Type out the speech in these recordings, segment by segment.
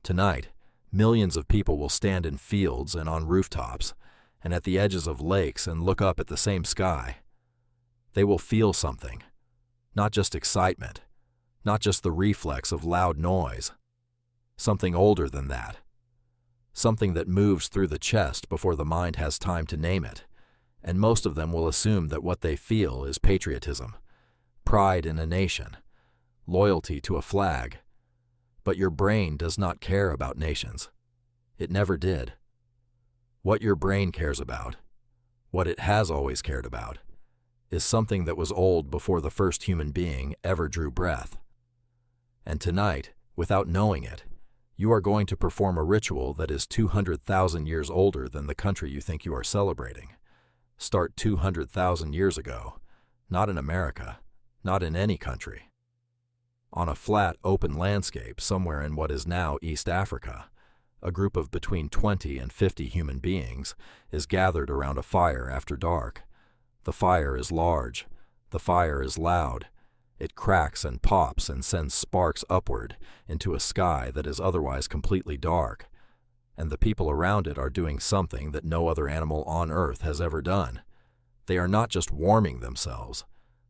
Tonight, millions of people will stand in fields and on rooftops and at the edges of lakes and look up at the same sky. They will feel something, not just excitement, not just the reflex of loud noise, something older than that, something that moves through the chest before the mind has time to name it, and most of them will assume that what they feel is patriotism, pride in a nation, loyalty to a flag. But your brain does not care about nations. It never did. What your brain cares about, what it has always cared about, is something that was old before the first human being ever drew breath. And tonight, without knowing it, you are going to perform a ritual that is 200,000 years older than the country you think you are celebrating. Start 200,000 years ago, not in America, not in any country. On a flat, open landscape somewhere in what is now East Africa, a group of between 20 and 50 human beings is gathered around a fire after dark. The fire is large. The fire is loud. It cracks and pops and sends sparks upward into a sky that is otherwise completely dark. And the people around it are doing something that no other animal on earth has ever done. They are not just warming themselves.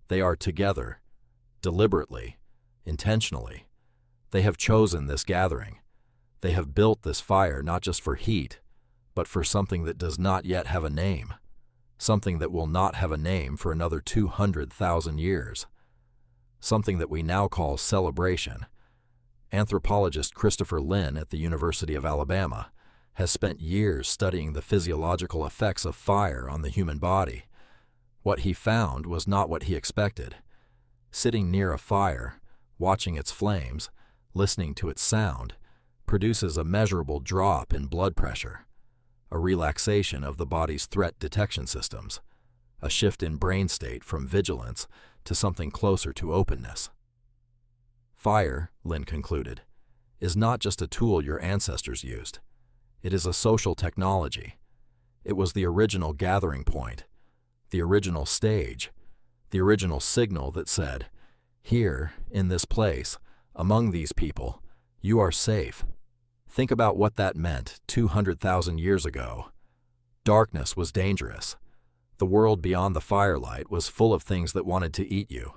They are together, deliberately, intentionally. They have chosen this gathering. They have built this fire not just for heat, but for something that does not yet have a name, something that will not have a name for another 200,000 years, something that we now call celebration. Anthropologist Christopher Lynn at the University of Alabama has spent years studying the physiological effects of fire on the human body. What he found was not what he expected. Sitting near a fire, watching its flames, listening to its sound, produces a measurable drop in blood pressure, a relaxation of the body's threat detection systems, a shift in brain state from vigilance to something closer to openness. Fire, Lynn concluded, is not just a tool your ancestors used. It is a social technology. It was the original gathering point, the original stage, the original signal that said, "Here, in this place, among these people, you are safe." Think about what that meant 200,000 years ago. Darkness was dangerous. The world beyond the firelight was full of things that wanted to eat you.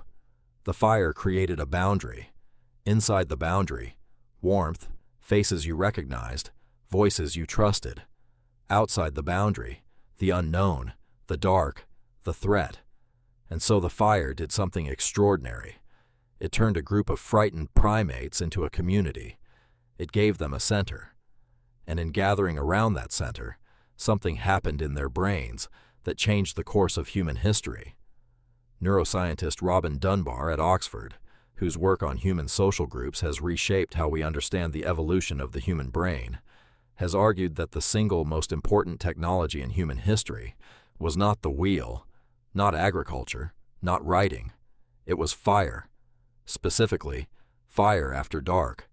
The fire created a boundary. Inside the boundary, warmth, faces you recognized, voices you trusted. Outside the boundary, the unknown, the dark, the threat. And so the fire did something extraordinary. It turned a group of frightened primates into a community. It gave them a center. And in gathering around that center, something happened in their brains that changed the course of human history. Neuroscientist Robin Dunbar at Oxford, whose work on human social groups has reshaped how we understand the evolution of the human brain, has argued that the single most important technology in human history was not the wheel, not agriculture, not writing. It was fire. Specifically, fire after dark.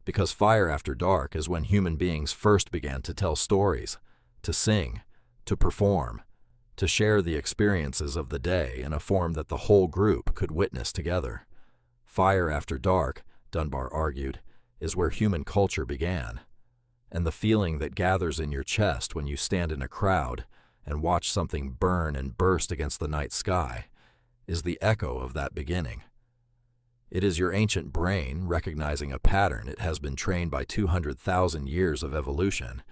Because fire after dark is when human beings first began to tell stories, to sing, to perform, to share the experiences of the day in a form that the whole group could witness together. Fire after dark, Dunbar argued, is where human culture began. And the feeling that gathers in your chest when you stand in a crowd and watch something burn and burst against the night sky is the echo of that beginning. It is your ancient brain recognizing a pattern it has been trained by 200,000 years of evolution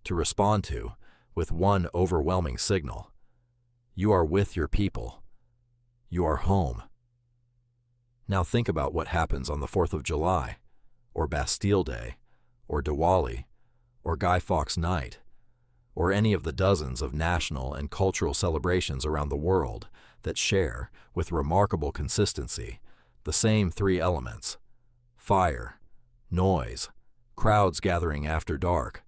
to respond to with one overwhelming signal. You are with your people. You are home. Now think about what happens on the 4th of July, or Bastille Day, or Diwali, or Guy Fawkes Night, or any of the dozens of national and cultural celebrations around the world that share, with remarkable consistency, the same three elements: fire, noise, crowds gathering after dark.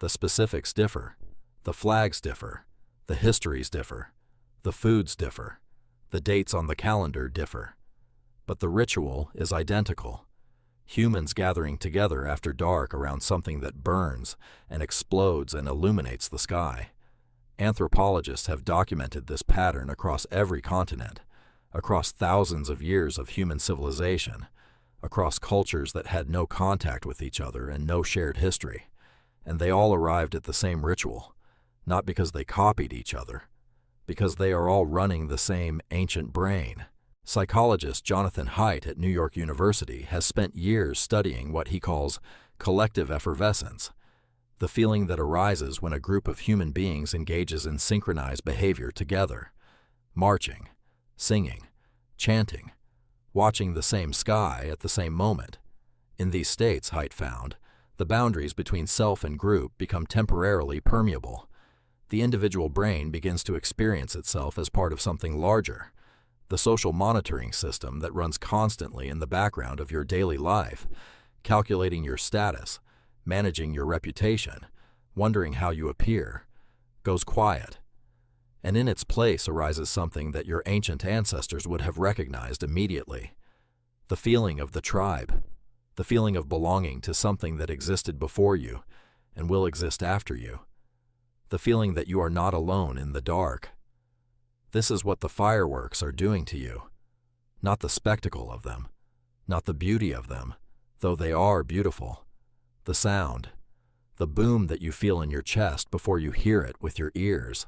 The specifics differ, the flags differ, the histories differ, the foods differ, the dates on the calendar differ. But the ritual is identical. Humans gathering together after dark around something that burns and explodes and illuminates the sky. Anthropologists have documented this pattern across every continent, across thousands of years of human civilization, across cultures that had no contact with each other and no shared history, and they all arrived at the same ritual, not because they copied each other, because they are all running the same ancient brain. Psychologist Jonathan Haidt at New York University has spent years studying what he calls collective effervescence, the feeling that arises when a group of human beings engages in synchronized behavior together, marching, singing, chanting, watching the same sky at the same moment. In these states, Haidt found, the boundaries between self and group become temporarily permeable. The individual brain begins to experience itself as part of something larger, the social monitoring system that runs constantly in the background of your daily life, calculating your status, managing your reputation, wondering how you appear, goes quiet. And in its place arises something that your ancient ancestors would have recognized immediately: the feeling of the tribe, the feeling of belonging to something that existed before you and will exist after you, the feeling that you are not alone in the dark. This is what the fireworks are doing to you, not the spectacle of them, not the beauty of them, though they are beautiful. The sound, the boom that you feel in your chest before you hear it with your ears.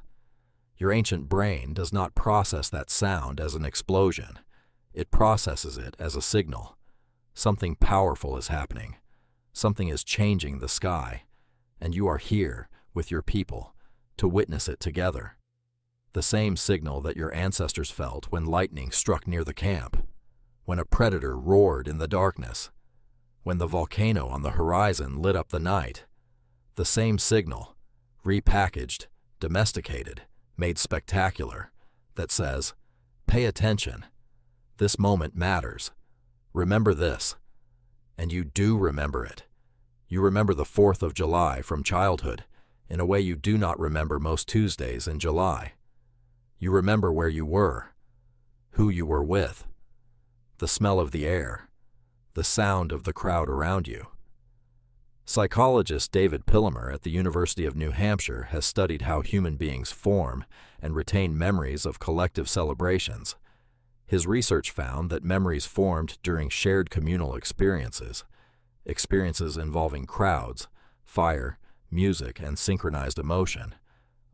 Your ancient brain does not process that sound as an explosion. It processes it as a signal. Something powerful is happening. Something is changing the sky, and you are here with your people to witness it together. The same signal that your ancestors felt when lightning struck near the camp, when a predator roared in the darkness, when the volcano on the horizon lit up the night. The same signal, repackaged, domesticated, made spectacular, that says, "Pay attention. This moment matters. Remember this." And you do remember it. You remember the 4th of July from childhood in a way you do not remember most Tuesdays in July. You remember where you were, who you were with, the smell of the air, the sound of the crowd around you. Psychologist David Pillemer at the University of New Hampshire has studied how human beings form and retain memories of collective celebrations. His research found that memories formed during shared communal experiences involving crowds, fire, music, and synchronized emotion,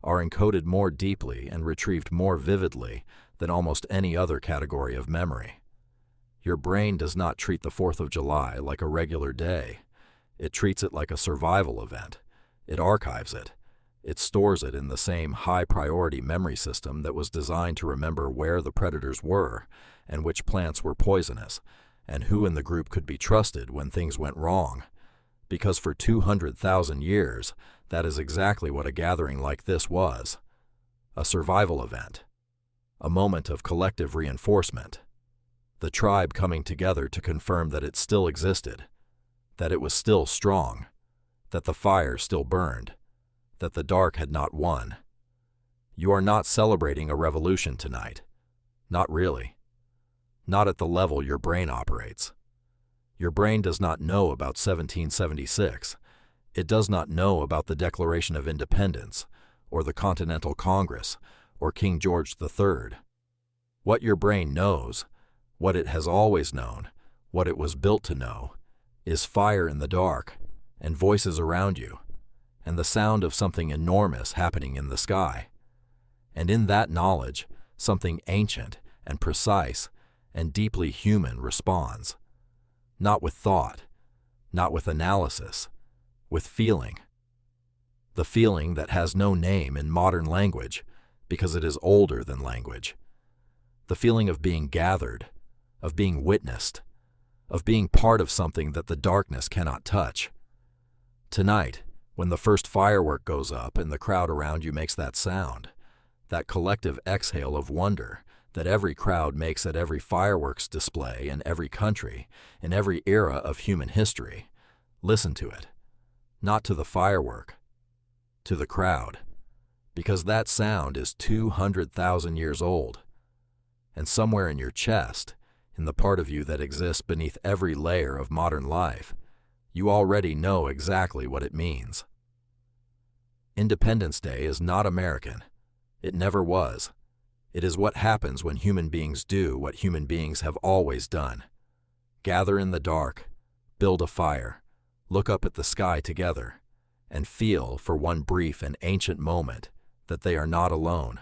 are encoded more deeply and retrieved more vividly than almost any other category of memory. Your brain does not treat the 4th of July like a regular day. It treats it like a survival event. It archives it. It stores it in the same high-priority memory system that was designed to remember where the predators were and which plants were poisonous, and who in the group could be trusted when things went wrong. Because for 200,000 years, that is exactly what a gathering like this was: a survival event, a moment of collective reinforcement, the tribe coming together to confirm that it still existed, that it was still strong, that the fire still burned, that the dark had not won. You are not celebrating a revolution tonight. Not really. Not at the level your brain operates. Your brain does not know about 1776. It does not know about the Declaration of Independence, or the Continental Congress, or King George III. What your brain knows, what it has always known, what it was built to know, is fire in the dark, and voices around you, and the sound of something enormous happening in the sky. And in that knowledge, something ancient and precise and deeply human responds. Not with thought, not with analysis, with feeling. The feeling that has no name in modern language because it is older than language. The feeling of being gathered, of being witnessed, of being part of something that the darkness cannot touch. Tonight, when the first firework goes up and the crowd around you makes that sound, that collective exhale of wonder that every crowd makes at every fireworks display in every country, in every era of human history, listen to it. Not to the firework, to the crowd, because that sound is 200,000 years old. And somewhere in your chest, in the part of you that exists beneath every layer of modern life, you already know exactly what it means. Independence Day is not American. It never was. It is what happens when human beings do what human beings have always done: gather in the dark, build a fire, look up at the sky together, and feel, for one brief and ancient moment, that they are not alone.